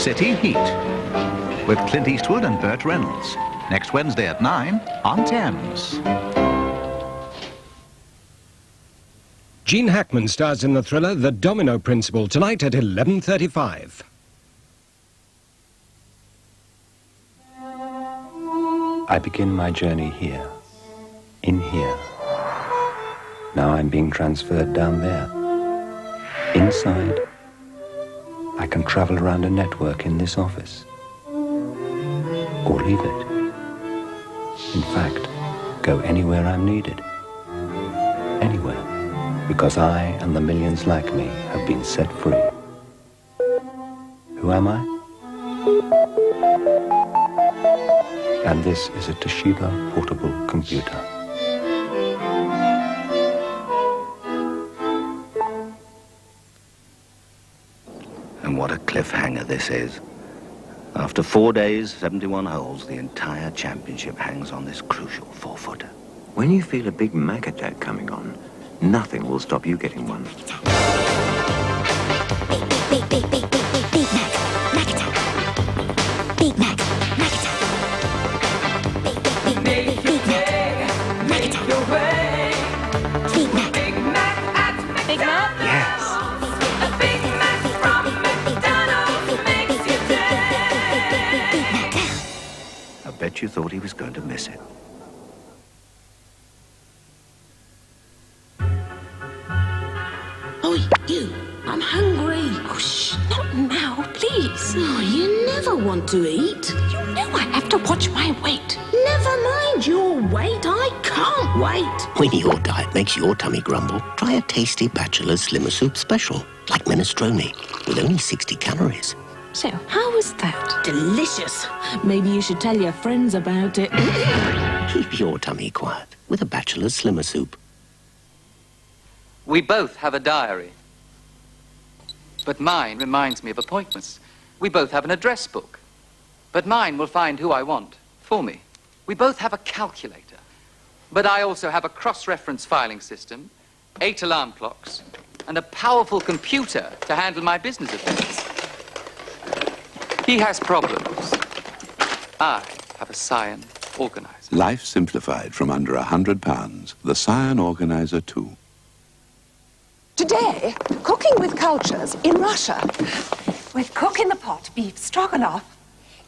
City Heat with Clint Eastwood and Burt Reynolds. Next Wednesday at 9 on Thames. Gene Hackman stars in the thriller The Domino Principle tonight at 11:35. I begin my journey here, in here. Now I'm being transferred down there. Inside, I can travel around a network in this office. Or leave it. In fact, go anywhere I'm needed. Anywhere. Because I and the millions like me have been set free. Who am I? And this is a Toshiba portable computer. And what a cliffhanger this is. After 4 days, 71 holes, the entire championship hangs on this crucial 4-footer. When you feel a big Mac attack coming on, nothing will stop you getting one. Big Mac attack. Big Mac attack. Big Mac. Big Mac? Yes. A Big Mac from McDonald's makes you day. I bet you thought he was going to miss it. Oi, you! I'm hungry. Oh, shh, not now, please. Oh, you never want to eat. You know I have to watch my weight. Never mind your weight, I can't wait. When your diet makes your tummy grumble, try a tasty Bachelor's Slimmer Soup Special, like minestrone, with only 60 calories. So, how was that? Delicious. Maybe you should tell your friends about it. Keep your tummy quiet with a Bachelor's Slimmer Soup. We both have a diary. But mine reminds me of appointments. We both have an address book. But mine will find who I want for me. We both have a calculator. But I also have a cross-reference filing system, 8 alarm clocks, and a powerful computer to handle my business affairs. He has problems. I have a Scion organizer. Life simplified from under £100. The Scion Organizer 2. Today, cooking with cultures in Russia. With Cook in the Pot beef stroganoff.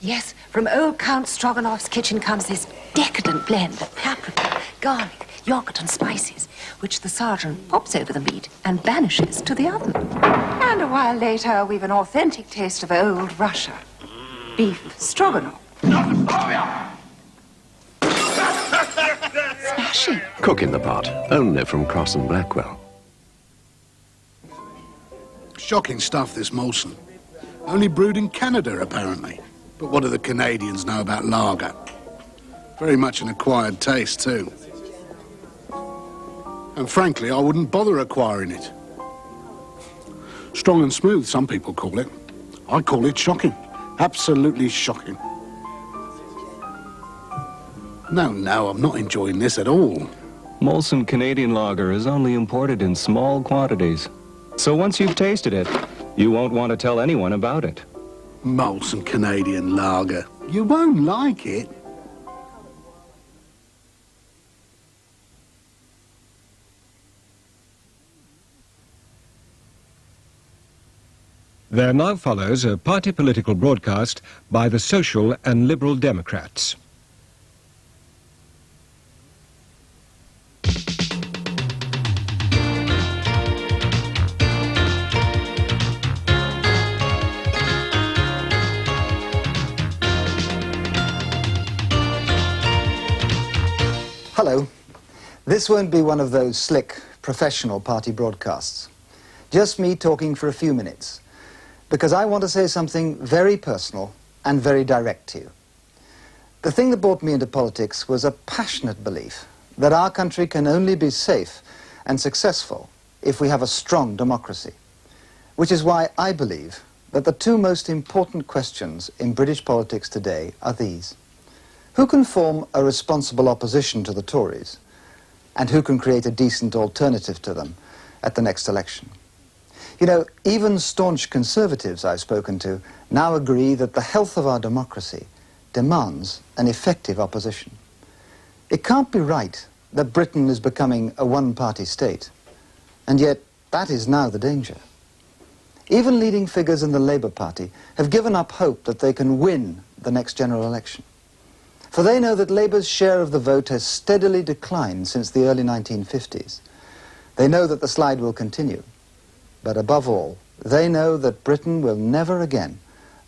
Yes, from old Count Stroganoff's kitchen comes this decadent blend of paprika, garlic, yogurt and spices, which the sergeant pops over the meat and banishes to the oven. And a while later, we've an authentic taste of old Russia. Beef stroganoff. Smashing. Cook in the Pot, only from Cross and Blackwell. Shocking stuff, this Molson. Only brewed in Canada, apparently. But what do the Canadians know about lager? Very much an acquired taste, too. And frankly, I wouldn't bother acquiring it. Strong and smooth, some people call it. I call it shocking. Absolutely shocking. No, I'm not enjoying this at all. Molson Canadian Lager is only imported in small quantities. So once you've tasted it, you won't want to tell anyone about it. Molson Canadian Lager. You won't like it. There now follows a party political broadcast by the Social and Liberal Democrats. Hello. This won't be one of those slick, professional party broadcasts. Just me talking for a few minutes, because I want to say something very personal and very direct to you. The thing that brought me into politics was a passionate belief that our country can only be safe and successful if we have a strong democracy, which is why I believe that the two most important questions in British politics today are these. Who can form a responsible opposition to the Tories, and who can create a decent alternative to them at the next election? You know, even staunch conservatives I've spoken to now agree that the health of our democracy demands an effective opposition. It can't be right that Britain is becoming a one-party state, and yet that is now the danger. Even leading figures in the Labour Party have given up hope that they can win the next general election. For they know that Labour's share of the vote has steadily declined since the early 1950s. They know that the slide will continue. But above all, they know that Britain will never again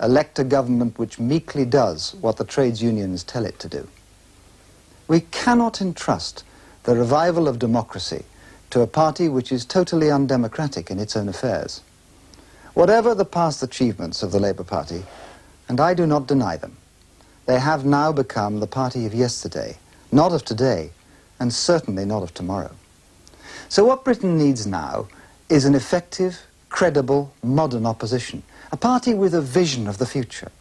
elect a government which meekly does what the trades unions tell it to do. We cannot entrust the revival of democracy to a party which is totally undemocratic in its own affairs. Whatever the past achievements of the Labour Party, and I do not deny them, they have now become the party of yesterday, not of today, and certainly not of tomorrow. So what Britain needs now is an effective, credible, modern opposition, a party with a vision of the future,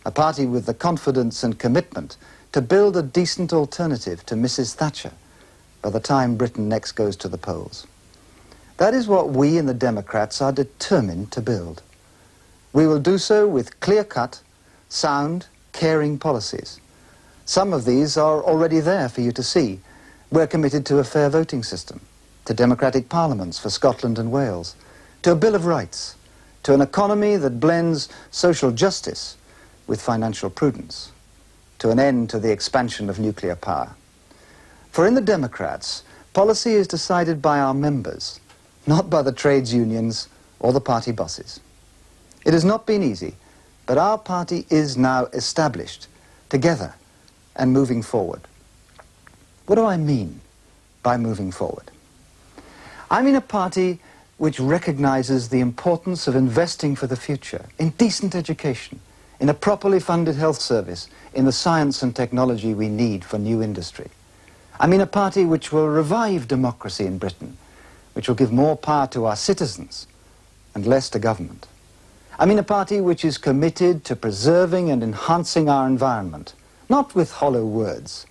a party with the confidence and commitment to build a decent alternative to Mrs. Thatcher by the time Britain next goes to the polls. That is what we in the Democrats are determined to build. We will do so with clear-cut, sound, caring policies. Some of these are already there for you to see. We're committed to a fair voting system, to democratic parliaments for Scotland and Wales, to a Bill of Rights, to an economy that blends social justice with financial prudence, to an end to the expansion of nuclear power. For in the Democrats, policy is decided by our members, not by the trades unions or the party bosses. It has not been easy, but our party is now established, together, and moving forward. What do I mean by moving forward? I mean a party which recognizes the importance of investing for the future in decent education, in a properly funded health service, in the science and technology we need for new industry. I mean a party which will revive democracy in Britain, which will give more power to our citizens and less to government. I mean a party which is committed to preserving and enhancing our environment, not with hollow words,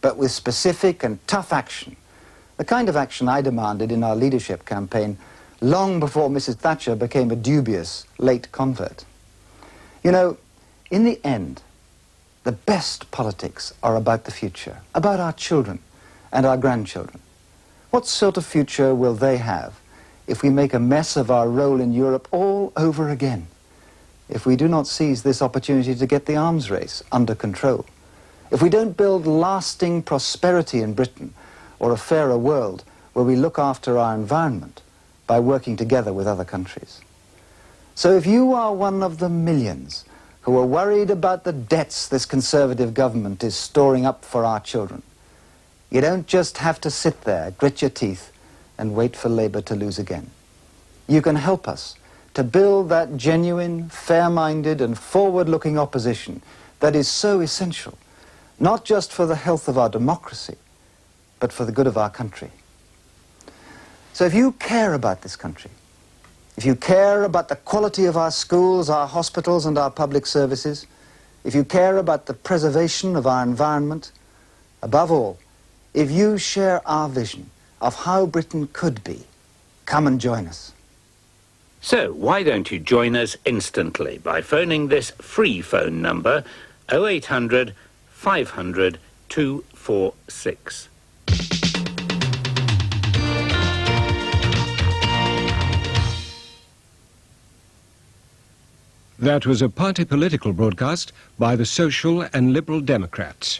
but with specific and tough action, the kind of action I demanded in our leadership campaign long before Mrs. Thatcher became a dubious late convert. You know, in the end, the best politics are about the future, about our children and our grandchildren. What sort of future will they have if we make a mess of our role in Europe all over again? If we do not seize this opportunity to get the arms race under control? If we don't build lasting prosperity in Britain or a fairer world where we look after our environment by working together with other countries? So if you are one of the millions who are worried about the debts this Conservative government is storing up for our children, you don't just have to sit there, grit your teeth, and wait for Labour to lose again. You can help us to build that genuine, fair-minded and forward-looking opposition that is so essential, not just for the health of our democracy, but for the good of our country. So if you care about this country, if you care about the quality of our schools, our hospitals and our public services, if you care about the preservation of our environment, above all, if you share our vision of how Britain could be, come and join us. So why don't you join us instantly by phoning this free phone number 0800 500 246. That was a party political broadcast by the Social and Liberal Democrats.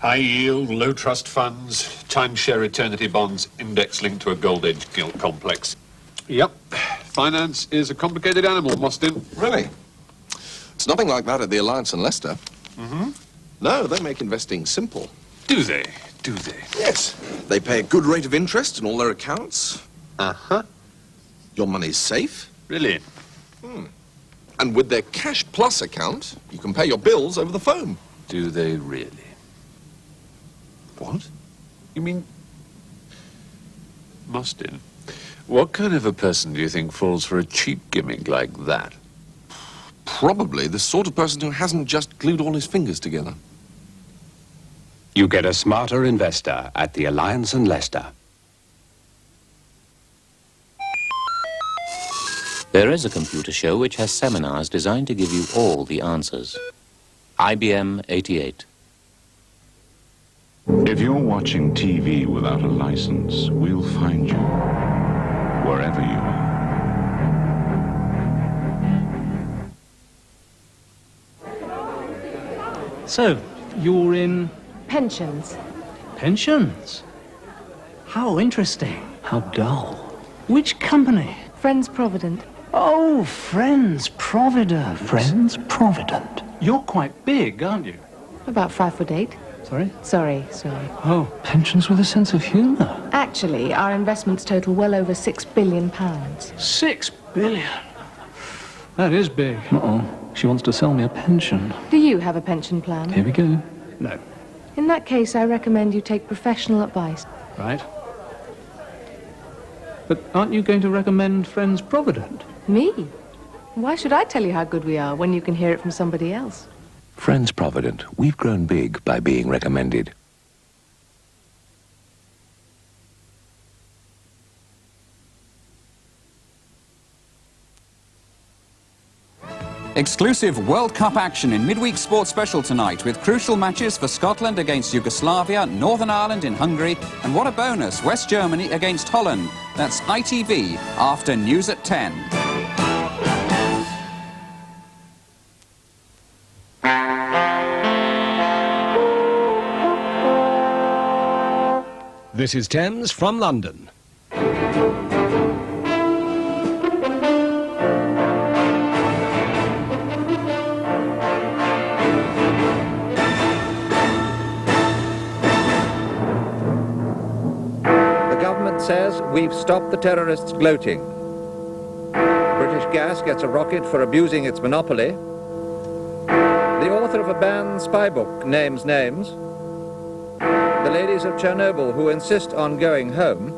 High yield, low trust funds, timeshare eternity bonds, index linked to a gold edge gilt complex. Yep, finance is a complicated animal, Mostyn. Really? It's nothing like that at the Alliance in Leicester. Mm-hmm. No, they make investing simple. Do they? Do they? Yes. They pay a good rate of interest in all their accounts. Uh-huh. Your money's safe. Really? And with their Cash Plus account, you can pay your bills over the phone. Do they really? What? You mean... Mostyn, what kind of a person do you think falls for a cheap gimmick like that? Probably the sort of person who hasn't just glued all his fingers together. You get a smarter investor at the Alliance and Leicester. There is a computer show which has seminars designed to give you all the answers. IBM 88. If you're watching TV without a license, we'll find you wherever you are. So, you're in... Pensions. pensions? How interesting. How dull. Which company? Friends Provident. Oh, Friends Provident. Friends Provident. You're quite big, aren't you? About 5'8". Sorry? Sorry. Oh, pensions with a sense of humour. Actually, our investments total well over £6 billion. £6 billion? That is big. Uh-oh. She wants to sell me a pension. Do you have a pension plan? Here we go. No. In that case, I recommend you take professional advice. Right. But aren't you going to recommend Friends Provident? Me? Why should I tell you how good we are when you can hear it from somebody else? Friends Provident. We've grown big by being recommended. Exclusive World Cup action in midweek sports special tonight with crucial matches for Scotland against Yugoslavia, Northern Ireland in Hungary, and what a bonus, West Germany against Holland. That's ITV after news at 10. This is Thames from London. Says we've stopped the terrorists gloating. British Gas gets a rocket for abusing its monopoly. The author of a banned spy book names names. The ladies of Chernobyl who insist on going home.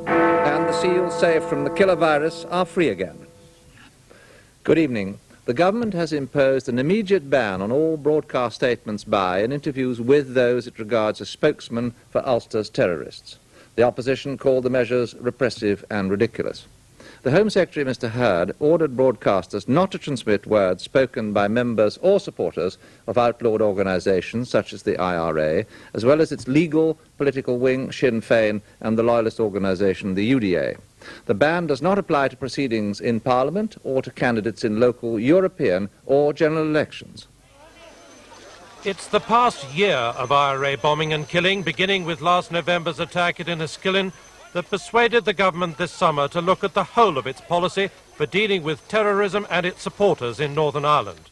And the seals saved from the killer virus are free again. Good evening. The government has imposed an immediate ban on all broadcast statements by and interviews with those it regards as spokesmen for Ulster's terrorists. The opposition called the measures repressive and ridiculous. The Home Secretary, Mr. Hurd, ordered broadcasters not to transmit words spoken by members or supporters of outlawed organisations such as the IRA, as well as its legal political wing, Sinn Féin, and the loyalist organisation, the UDA. The ban does not apply to proceedings in Parliament or to candidates in local, European or general elections. It's the past year of IRA bombing and killing, beginning with last November's attack at Enniskillen, that persuaded the government this summer to look at the whole of its policy for dealing with terrorism and its supporters in Northern Ireland.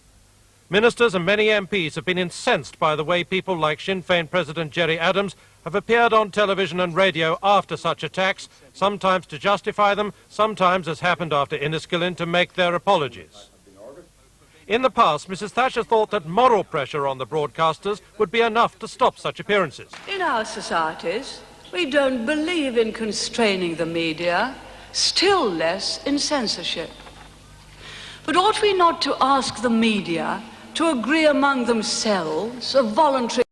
Ministers and many MPs have been incensed by the way people like Sinn Féin President Gerry Adams have appeared on television and radio after such attacks, sometimes to justify them, sometimes, as happened after Enniskillen, to make their apologies. In the past, Mrs. Thatcher thought that moral pressure on the broadcasters would be enough to stop such appearances. In our societies, we don't believe in constraining the media, still less in censorship. But ought we not to ask the media to agree among themselves a voluntary